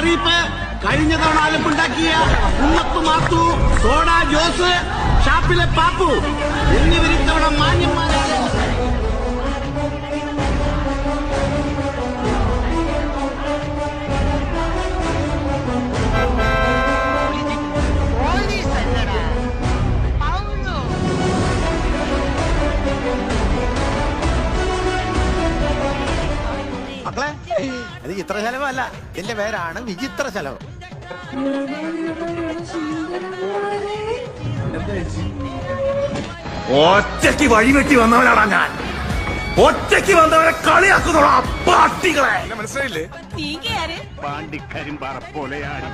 ഷെരീഫ്, കഴിഞ്ഞ തവണ അലമ്പുണ്ടാക്കിയ ഉമ്മത്തു മാത്തു, സോഡ ജോസ്, ഷാപ്പിലെ പാപ്പു എന്നിവരിത്തവണ മാന്യന്മാരായ മക്കളെ, ഇത് ചിത്രശലഭമല്ല, ഇതിന്റെ പേരാണ് വിചിത്ര ശലഭം. ഒറ്റയ്ക്ക് വഴിവെട്ടി വന്നവനാടാ ഞാൻ. ഒറ്റയ്ക്ക് വന്നവനെ കളിയാക്കുന്നോളാ പാട്ടികളെ. മനസ്സിലായില്ലേ? നീ കേറ്. പാണ്ടിക്കരിമ്പാറ പോലെയാണ്.